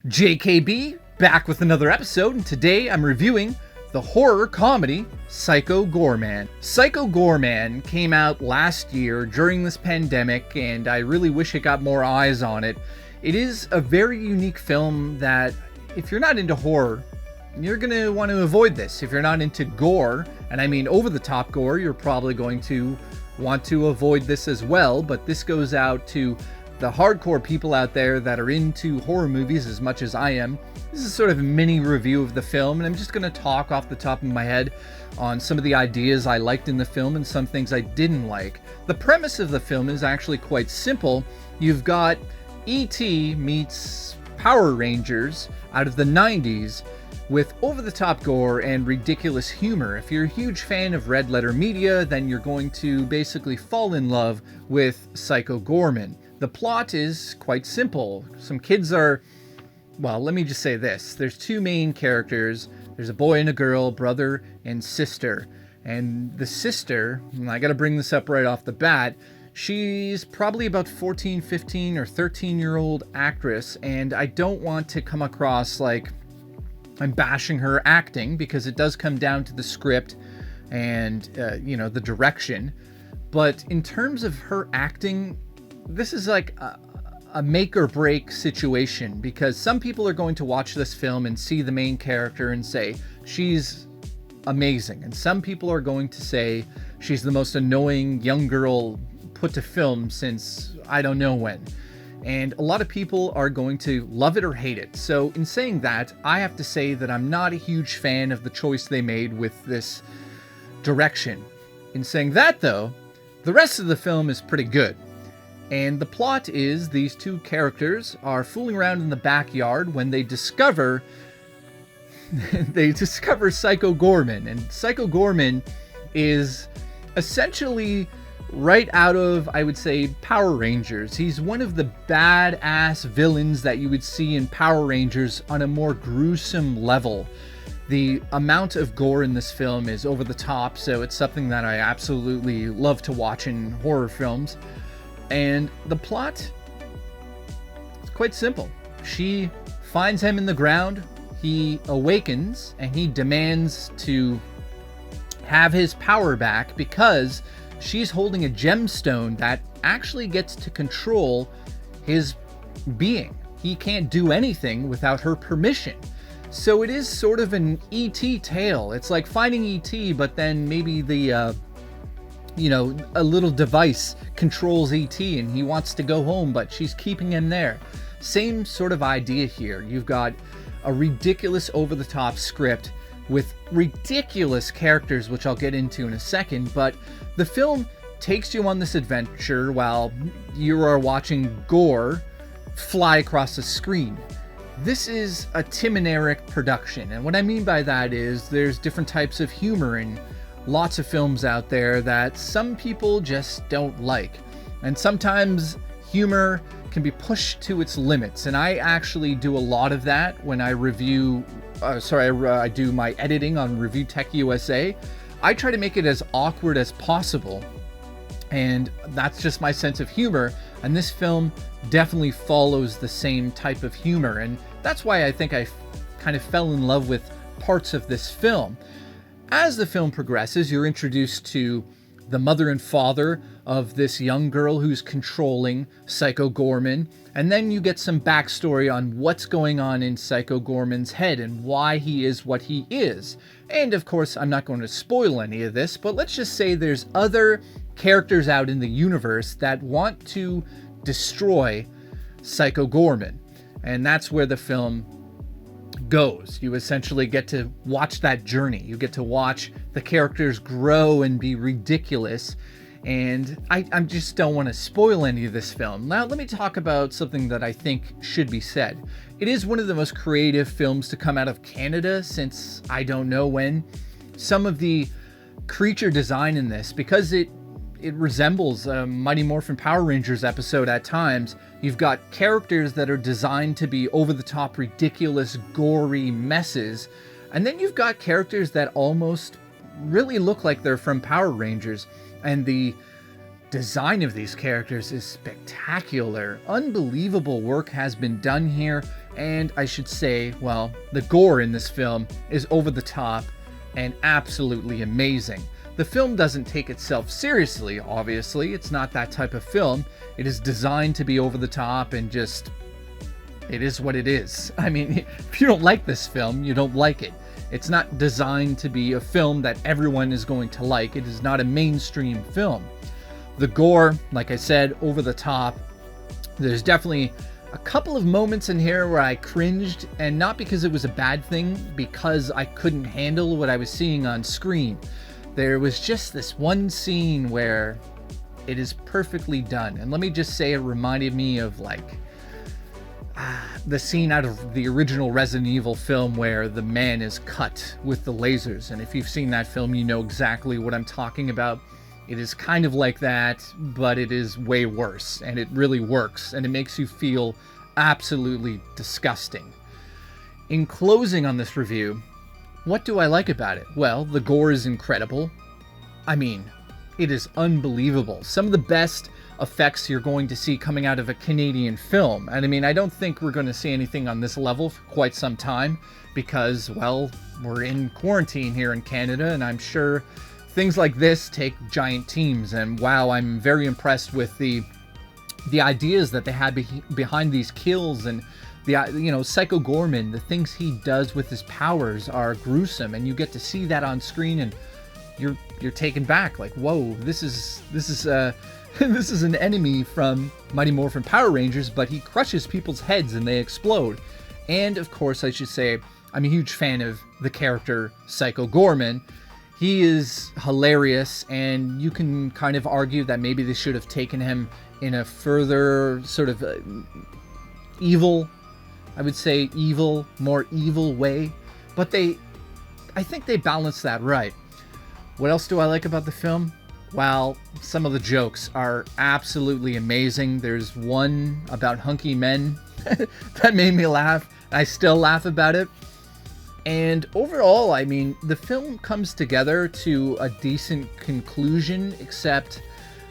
JKB, back with another episode, and today I'm reviewing the horror comedy Psycho Goreman. Psycho Goreman came out last year during this pandemic, and I really wish it got more eyes on it. It is a very unique film that, if you're not into horror, you're going to want to avoid this. If you're not into gore, and I mean over-the-top gore, you're probably going to want to avoid this as well, but this goes out to the hardcore people out there that are into horror movies as much as I am. This is sort of a mini review of the film, and I'm just going to talk off the top of my head on some of the ideas I liked in the film and some things I didn't like. The premise of the film is actually quite simple. You've got E.T. meets Power Rangers out of the 90s with over-the-top gore and ridiculous humor. If you're a huge fan of red letter media, then you're going to basically fall in love with Psycho Goreman. The plot is quite simple. Some kids are, well, let me just say this. There's two main characters. There's a boy and a girl, brother and sister. And the sister, and I gotta bring this up right off the bat, she's probably about 14, 15, or 13-year-old actress, and I don't want to come across like I'm bashing her acting, because it does come down to the script and, the direction. But in terms of her acting, this is like a make or break situation, because some people are going to watch this film and see the main character and say she's amazing, and some people are going to say she's the most annoying young girl put to film since I don't know when. And a lot of people are going to love it or hate it. So in saying that, I have to say that I'm not a huge fan of the choice they made with this direction. In saying that though, the rest of the film is pretty good. And the plot is these two characters are fooling around in the backyard when they discover Psycho Goreman. And Psycho Goreman is essentially right out of, I would say, Power Rangers. He's one of the badass villains that you would see in Power Rangers on a more gruesome level. The amount of gore in this film is over the top, so it's something that I absolutely love to watch in horror films. And the plot is quite simple. She finds him in the ground, he awakens, and he demands to have his power back because she's holding a gemstone that actually gets to control his being. He can't do anything without her permission. So it is sort of an E.T. tale. It's like finding E.T., but then maybe a little device controls E.T. and he wants to go home, but she's keeping him there. Same sort of idea here. You've got a ridiculous over-the-top script with ridiculous characters, which I'll get into in a second, but the film takes you on this adventure while you are watching gore fly across the screen. This is a Tim and Eric production, and what I mean by that is there's different types of humor in lots of films out there that some people just don't like. And sometimes humor can be pushed to its limits, and I actually do a lot of that when I review I do my editing on Review Tech USA. I try to make it as awkward as possible, and that's just my sense of humor, and this film definitely follows the same type of humor, and that's why I think I kind of fell in love with parts of this film. As the film progresses, you're introduced to the mother and father of this young girl who's controlling Psycho Goreman, and then you get some backstory on what's going on in Psycho Goreman's head and why he is what he is. And of course, I'm not going to spoil any of this, but let's just say there's other characters out in the universe that want to destroy Psycho Goreman, and that's where the film goes. You essentially get to watch that journey. You get to watch the characters grow and be ridiculous, and I just don't want to spoil any of this film. Now let me talk about something that I think should be said. It is one of the most creative films to come out of Canada since I don't know when. Some of the creature design in this, because it resembles a Mighty Morphin Power Rangers episode at times. You've got characters that are designed to be over-the-top, ridiculous, gory messes. And then you've got characters that almost really look like they're from Power Rangers. And the design of these characters is spectacular. Unbelievable work has been done here. And I should say, well, the gore in this film is over the top and absolutely amazing. The film doesn't take itself seriously, obviously. It's not that type of film. It is designed to be over the top and just, it is what it is. I mean, if you don't like this film, you don't like it. It's not designed to be a film that everyone is going to like. It is not a mainstream film. The gore, like I said, over the top. There's definitely a couple of moments in here where I cringed, and not because it was a bad thing, because I couldn't handle what I was seeing on screen. There was just this one scene where it is perfectly done. And let me just say, it reminded me of like the scene out of the original Resident Evil film where the man is cut with the lasers. And if you've seen that film, you know exactly what I'm talking about. It is kind of like that, but it is way worse, and it really works, and it makes you feel absolutely disgusting. In closing on this review, what do I like about it? Well, the gore is incredible. I mean, it is unbelievable. Some of the best effects you're going to see coming out of a Canadian film. And I mean, I don't think we're going to see anything on this level for quite some time because, well, we're in quarantine here in Canada, and I'm sure things like this take giant teams. And wow, I'm very impressed with the ideas that they had behind these kills. And Psycho Goreman, the things he does with his powers are gruesome, and you get to see that on screen, and you're taken back. Like, whoa, this is this is an enemy from Mighty Morphin Power Rangers, but he crushes people's heads and they explode. And of course, I should say, I'm a huge fan of the character Psycho Goreman. He is hilarious, and you can kind of argue that maybe they should have taken him in a further sort of evil, I would say more evil way. But I think they balanced that right. What else do I like about the film? Well, some of the jokes are absolutely amazing. There's one about hunky men that made me laugh. I still laugh about it. And overall, I mean, the film comes together to a decent conclusion, except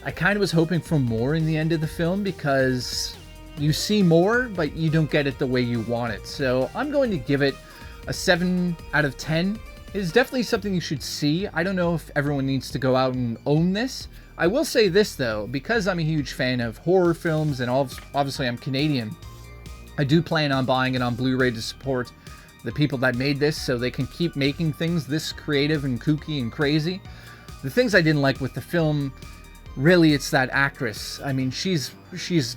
I kind of was hoping for more in the end of the film because you see more, but you don't get it the way you want it. So I'm going to give it a 7 out of 10. It is definitely something you should see. I don't know if everyone needs to go out and own this. I will say this, though, because I'm a huge fan of horror films and obviously I'm Canadian, I do plan on buying it on Blu-ray to support the people that made this so they can keep making things this creative and kooky and crazy. The things I didn't like with the film, really, it's that actress. I mean, she's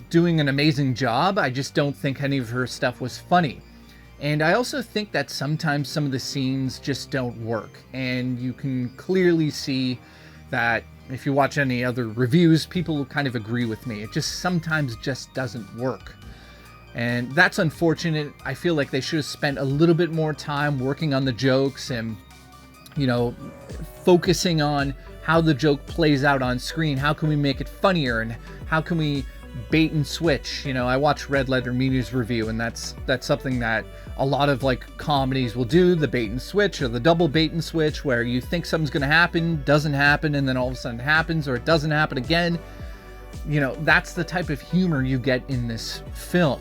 doing an amazing job. I just don't think any of her stuff was funny. And I also think that sometimes some of the scenes just don't work. And you can clearly see that if you watch any other reviews, people kind of agree with me. It just sometimes just doesn't work. And that's unfortunate. I feel like they should have spent a little bit more time working on the jokes and, focusing on how the joke plays out on screen. How can we make it funnier, and how can we bait and switch? I watched Red Letter Media's review, and that's something that a lot of like comedies will do, the bait and switch or the double bait and switch, where you think something's going to happen, doesn't happen, and then all of a sudden it happens, or it doesn't happen again. That's the type of humor you get in this film.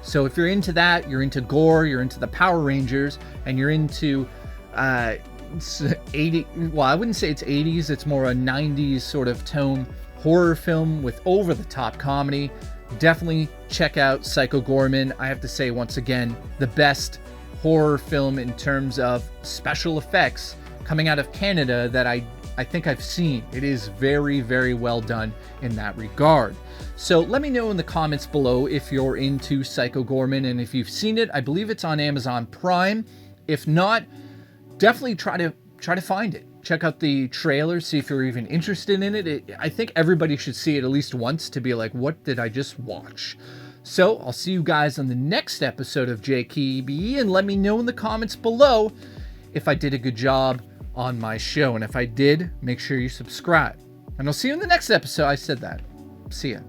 So if you're into that, you're into gore, you're into the Power Rangers, and you're into 80, well, I wouldn't say it's 80s, it's more a 90s sort of tone horror film with over-the-top comedy, definitely check out Psycho Goreman. I have to say, once again, the best horror film in terms of special effects coming out of Canada that I think I've seen. It is very, very well done in that regard. So let me know in the comments below if you're into Psycho Goreman, and if you've seen it. I believe it's on Amazon Prime. If not, definitely try to find it. Check out the trailer, see if you're even interested in it. I think everybody should see it at least once to be like, what did I just watch? So I'll see you guys on the next episode of JKB, and let me know in the comments below if I did a good job on my show. And if I did, make sure you subscribe. And I'll see you in the next episode. I said that. See ya.